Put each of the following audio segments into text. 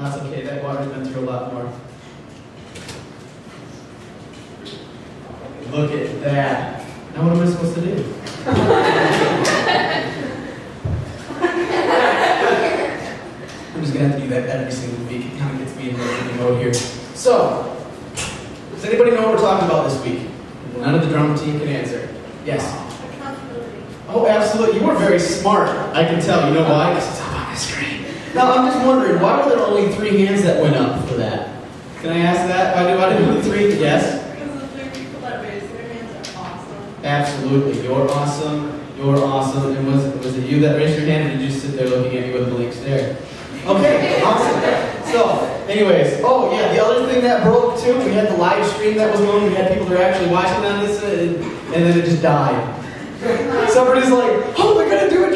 That's okay, that water's been through a lot more. Look at that. Now what am I supposed to do? I'm just going to have to do that every single week. It kind of gets me in the mode here. So, does anybody know what we're talking about this week? None of the drama team can answer. Yes? Accountability. Oh, absolutely. You were very smart. I can tell. You know why? Because it's up on the screen. Now, I'm just wondering, why were there only 3 hands that went up for that? Can I ask that? Why did only 3? Yes? Because the 3 people that raised their hands are awesome. Absolutely. You're awesome. You're awesome. And was it you that raised your hand, or did you just sit there looking at me with a blank stare? Okay, awesome. So, anyways, oh yeah, the other thing that broke too, we had the live stream that was going, we had people that were actually watching on this, and then it just died. Somebody's like, oh, they're gonna do it.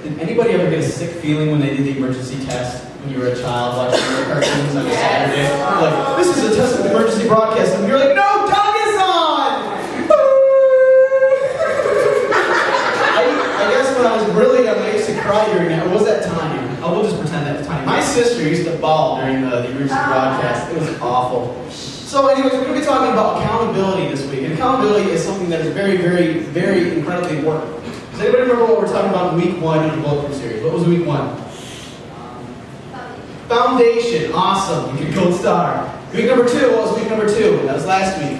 Did anybody ever get a sick feeling when they did the emergency test when you were a child watching the cartoons on a Saturday? Like, this is a test of emergency broadcast, and you're like, no, Doug is on! I guess when I was really young, I used to cry during that. Or was that Tanya? We'll just pretend that was Tanya. My sister used to bawl during the emergency broadcast. It was awful. So anyways, we're going to be talking about accountability this week. And accountability is something that is very, very, very incredibly important. Does anybody remember what we're talking about in week 1 of the Bulletproof series? What was week 1? Foundation. Awesome. You get gold star. Week number 2. What was week number 2? That was last week.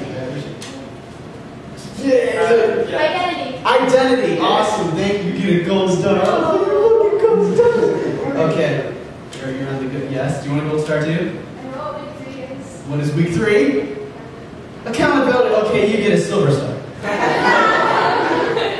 Identity. Identity. Awesome. Thank you. You get a gold star. Oh, you get gold star. Okay. You're on the good. Yes. Do you want a gold star too? I know what week 3 is. What is week 3? Accountability. Okay, you get a silver star.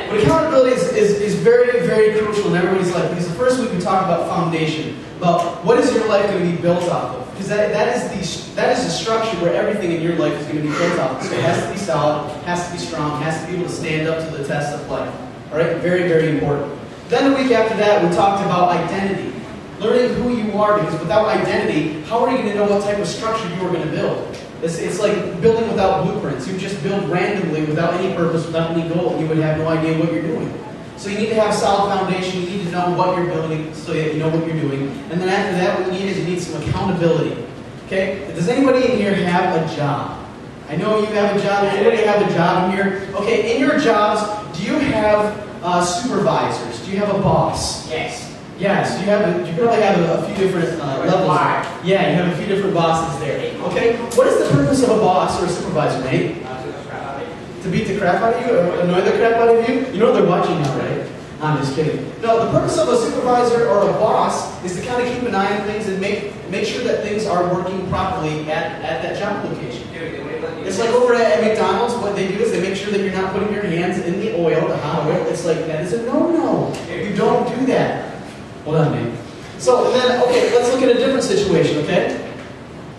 But accountability is very, very crucial in everybody's life, because the first week we talked about foundation, about what is your life going to be built off of, because that is the structure where everything in your life is going to be built off of. So it has to be solid, has to be strong, has to be able to stand up to the test of life. All right, very, very important. Then the week after that, we talked about identity, learning who you are, because without identity, how are you going to know what type of structure you are going to build? It's like building without blueprints. You just build randomly without any purpose, without any goal, and you would have no idea what you're doing. So you need to have solid foundation. You need to know what you're building so that you know what you're doing. And then after that, what you need is some accountability. Okay? Does anybody in here have a job? I know you have a job. Does anybody have a job in here? Okay, in your jobs, do you have supervisors? Do you have a boss? Yes. Yes, you probably have a few different levels. Yeah, you have a few different bosses there. Okay, what is the purpose of a boss or a supervisor, Nate? To beat the crap out of you or annoy the crap out of you? You know they're watching now, right? I'm just kidding. No, the purpose of a supervisor or a boss is to kind of keep an eye on things and make sure that things are working properly at that job location. It's like over at McDonald's, what they do is they make sure that you're not putting your hands in the oil, the hot oil. It's like, that is a no-no. You don't do that. Hold on, Nate. So, then, okay, let's look at a different situation, okay?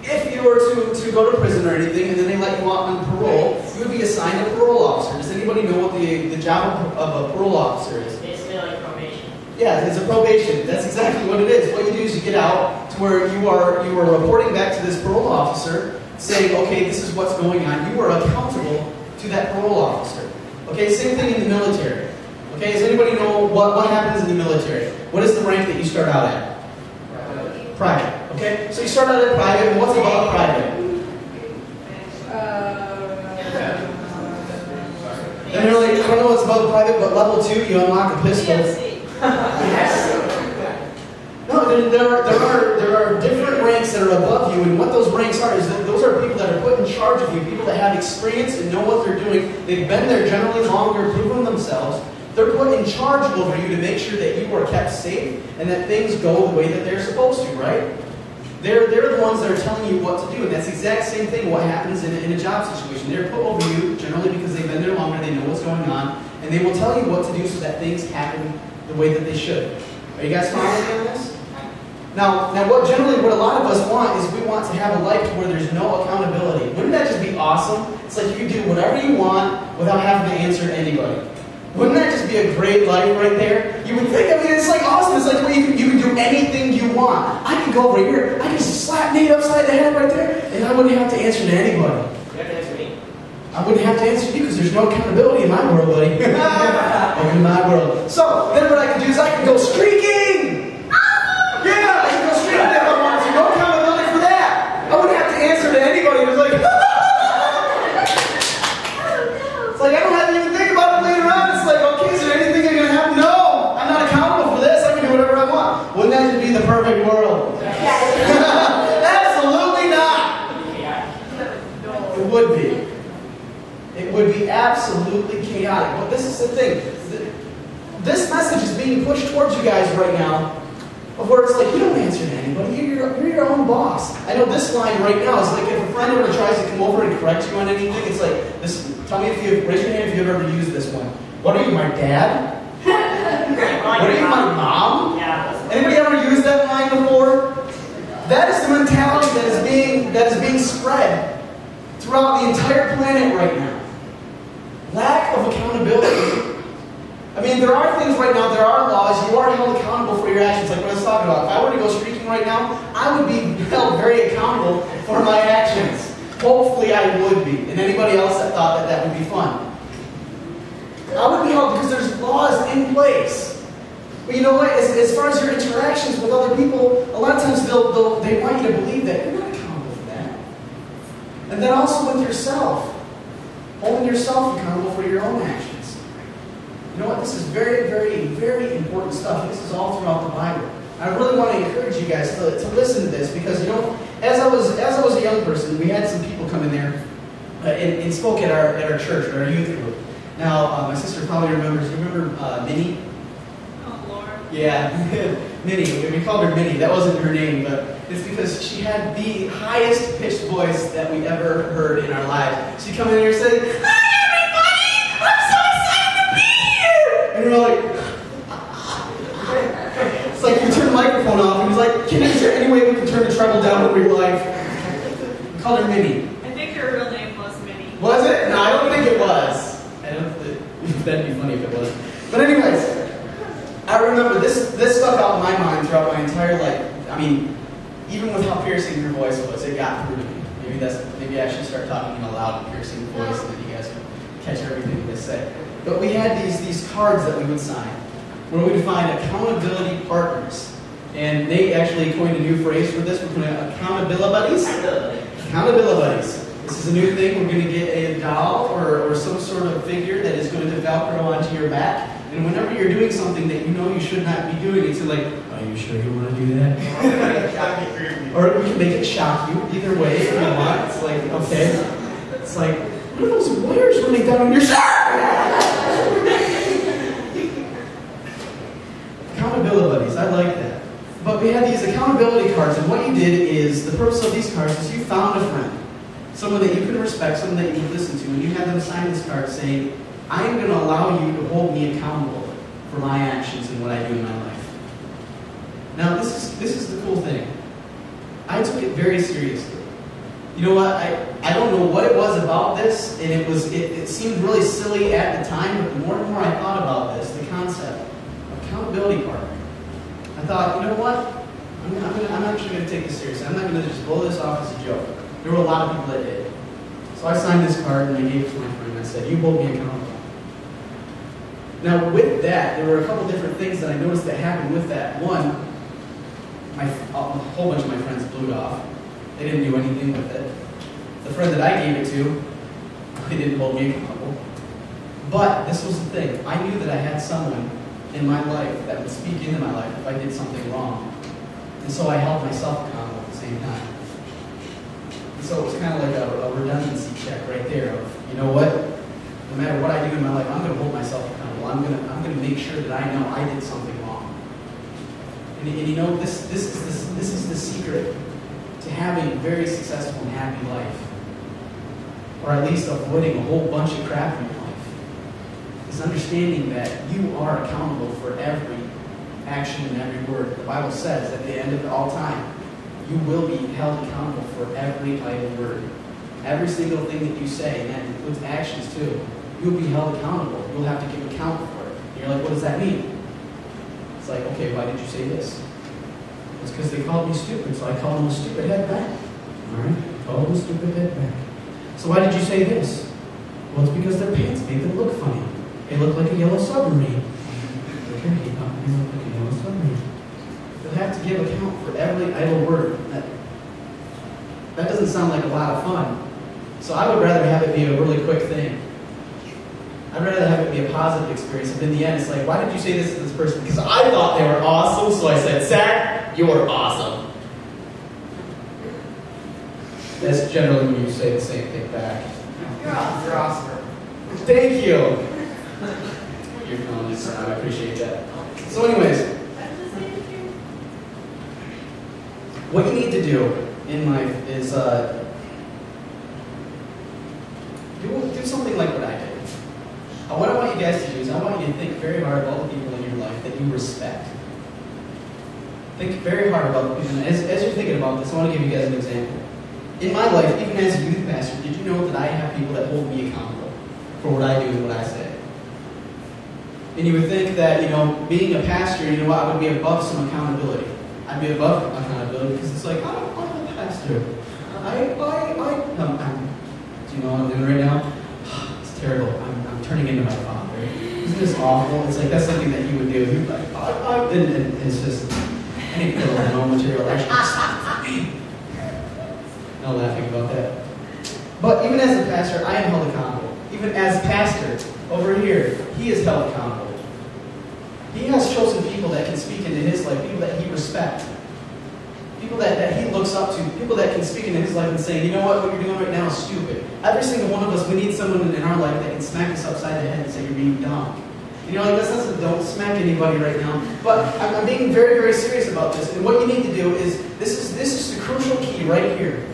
If you were to go to prison or anything, and then they let you out on parole, you would be assigned a parole officer. Does anybody know what the job of a parole officer is? Basically like probation. Yeah, it's a probation. That's exactly what it is. What you do is you get out to where you are reporting back to this parole officer, saying, okay, this is what's going on. You are accountable to that parole officer. Okay, same thing in the military. Okay, does anybody know what happens in the military? What is the rank that you start out at? Private. Okay, so you start out at private, and what's above private? And they're like, I don't know what's above private, but level 2, you unlock a pistol. No, there are different ranks that are above you, and what those ranks are is that those are people that are put in charge of you, people that have experience and know what they're doing. They've been there generally longer, proven themselves. They're put in charge over you to make sure that you are kept safe and that things go the way that they're supposed to, right? They're the ones that are telling you what to do, and that's the exact same thing what happens in a job situation. They're put over you generally because they've been there longer, they know what's going on, and they will tell you what to do so that things happen the way that they should. Are you guys following me on this? Now what a lot of us want is we want to have a life where there's no accountability. Wouldn't that just be awesome? It's like you can do whatever you want without having to answer to anybody. Wouldn't that just be a great life right there? You would think, I mean, it's like awesome. It's like you can do anything you want. I can go over here, I can slap Nate upside the head right there, and I wouldn't have to answer to anybody. You have to answer me. I wouldn't have to answer you because there's no accountability in my world, buddy. Welcome to my world. So, then what I can do is I can go streaking! Yeah, I can go streaking if I wanted to. No accountability for that. I wouldn't have to answer to anybody who's like, it's like, I don't have to even think about it later on. It's like, okay, is there anything that's going to happen? No, I'm not accountable for this. I can do whatever I want. Wouldn't that just be the perfect world? Absolutely not. It would be. It would be absolutely chaotic. But this is the thing. This message is being pushed towards you guys right now, of where it's like, you don't answer to anybody. You're your own boss. I know this line right now is like, if a friend ever tries to come over and correct you on anything, it's like, this. Tell me if you raise your hand if you've ever used this one. What are you, my dad? What are you, my mom? Yeah. Anybody ever used that line before? That is the mentality that is being spread throughout the entire planet right now. Lack of accountability. I mean, there are things right now, there are laws, you are held accountable for your actions, like what I was talking about. If I were to go streaking right now, I would be held very accountable for my actions. Hopefully I would be. And anybody else that thought that would be fun. I would be held because there's laws in place. But you know what? As far as your interactions with other people, a lot of times they want you to believe that you're not accountable for that. And then also with yourself. Holding yourself accountable for your own actions. You know what? This is very, very, very important stuff. This is all throughout the Bible. I really want to encourage you guys to listen to this because, you know, as I was a young person, we had some people come in there and spoke at our church, at our youth group. Now, my sister probably remembers. You remember Minnie? Oh, Lord. Yeah, Minnie. We called her Minnie. That wasn't her name, but it's because she had the highest pitched voice that we ever heard in our lives. She'd come in there and say, "Hi, everybody! I'm so excited to be here!" And we were like, it's like you turn the microphone off, and he's like, is there any way we can turn the treble down when we were live? We called her Minnie. I think her real name was Minnie. Was it? No, I don't think it was. That'd be funny if it was. But anyways, I remember this stuck out in my mind throughout my entire life. I mean, even with how piercing her voice was, it got through to me. Maybe I should start talking in a loud, piercing voice, and then you guys can catch everything they say. But we had these cards that we would sign, where we would find accountability partners. And they actually coined a new phrase for this. We're going to accountability buddies. Accountability buddies. This is a new thing. We're going to get a doll or some sort of figure that is going to Velcro onto your back. And whenever you're doing something that you know you should not be doing, it's like, are you sure you want to do that? Or we can make it shock you. Either way, if you want. It's like, okay. It's like, what are those wires running down on your shirt? Accountability buddies. I like that. But we had these accountability cards, and what you did is, the purpose of these cards is you found a friend. Someone that you can respect, someone that you can listen to, and you have them sign this card saying, I am going to allow you to hold me accountable for my actions and what I do in my life. Now, this is the cool thing. I took it very seriously. You know what? I don't know what it was about this, and it seemed really silly at the time, but the more and more I thought about this, the concept of accountability partner, I thought, you know what? I'm actually going to take this seriously. I'm not going to just blow this off as a joke. There were a lot of people that did. So I signed this card and I gave it to my friend and I said, you hold me accountable. Now with that, there were a couple different things that I noticed that happened with that. One, a whole bunch of my friends blew it off. They didn't do anything with it. The friend that I gave it to, they didn't hold me accountable. But this was the thing. I knew that I had someone in my life that would speak into my life if I did something wrong. And so I held myself accountable at the same time. And so it was kind of like a redundancy check right there of, you know what? No matter what I do in my life, I'm going to hold myself accountable. I'm going to make sure that I know I did something wrong. And you know, this is the secret to having a very successful and happy life. Or at least avoiding a whole bunch of crap in your life. Is understanding that you are accountable for every action and every word. The Bible says at the end of all time, you will be held accountable for every idle word. Every single thing that you say, and that includes actions too, you'll be held accountable. You'll have to give account for it. And you're like, what does that mean? It's like, okay, why did you say this? It's because they called me stupid, so I called them a stupid head back. All right? I called them a stupid head back. So why did you say this? Well, it's because their pants make them look funny. They look like a yellow submarine. Okay, they look like a yellow submarine. You'll have to give account for every idle word. That doesn't sound like a lot of fun. So I would rather have it be a really quick thing. I'd rather have it be a positive experience. And in the end, it's like, why did you say this to this person? Because I thought they were awesome, so I said, Zach, you're awesome. That's generally when you say the same thing back. You're awesome. Thank you. You're calling this out. I appreciate that. So anyways, what you need to do in life is do something like what I did. What I want you guys to do is I want you to think very hard about the people in your life that you respect. Think very hard about the people. As you're thinking about this, I want to give you guys an example. In my life, even as a youth pastor, did you know that I have people that hold me accountable for what I do and what I say? And you would think that, being a pastor, I would be above some accountability. I'd be above accountability because it's like, I'm a pastor. Do you know what I'm doing right now? It's terrible. I'm turning into my father. Isn't this awful? It's like, that's something that you would do. You'd be like, and it's just, I need to put a little more material extra. No laughing about that. But even as a pastor, I am held accountable. Even as pastor, over here, he is held accountable. He has chosen people that can speak into his life, people that he respects, people that he looks up to, people that can speak into his life and say, you know what you're doing right now is stupid. Every single one of us, we need someone in our life that can smack us upside the head and say, you're being dumb. Don't smack anybody right now. But I'm being very, very serious about this. And what you need to do is, this is the crucial key right here.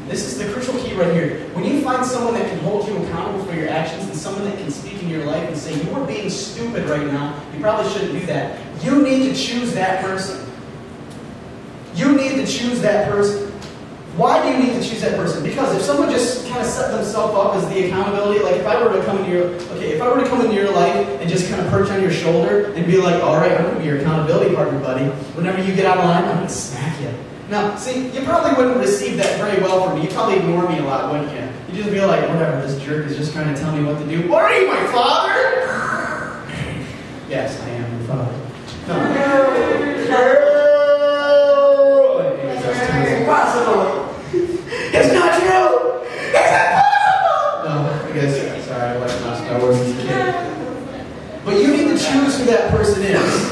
This is the crucial key right here. When you find someone that can hold you accountable for your actions and someone that can speak in your life and say, you are being stupid right now, you probably shouldn't do that. You need to choose that person. You need to choose that person. Why do you need to choose that person? Because if someone just kind of set themselves up as the accountability, like if I were to come into your life and just kind of perch on your shoulder and be like, all right, I'm going to be your accountability partner, buddy. Whenever you get out of line, I'm going to smack you. Now, see, you probably wouldn't receive that very well from me. You'd probably ignore me a lot, wouldn't you? You'd just be like, whatever, this jerk is just trying to tell me what to do. What are you, my father? Yes, I am your father. No. It's impossible. It's not true! It's impossible! No, I guess, sorry, I watched my Star Wars as a kid. But you need to choose who that person is.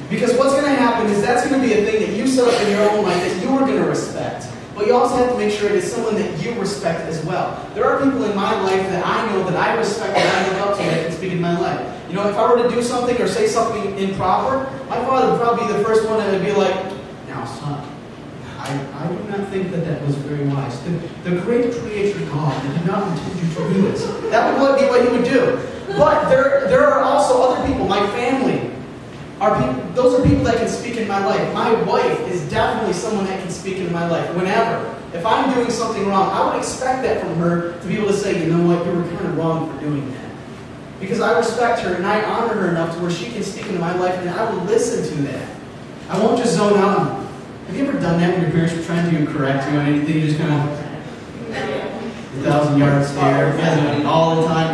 Because what's going to happen is that's going to be a thing that you set up in your own life that you are going to respect. But you also have to make sure it is someone that you respect as well. There are people in my life that I know that I respect, that I look up to, that can speak in my life. If I were to do something or say something improper, my father would probably be the first one that would be like, now son, I do not think that was very wise. The great creator God did not intend you to do this. That would be what he would do. But there are also other people, my family. Those are people that can speak in my life. My wife is definitely someone that can speak in my life. Whenever. If I'm doing something wrong, I would expect that from her to be able to say, you know what, you were kind of wrong for doing that. Because I respect her and I honor her enough to where she can speak into my life and I will listen to that. I won't just zone out. Have you ever done that when your parents were trying to correct you on anything? You just kind of 1,000-yard stare all the time.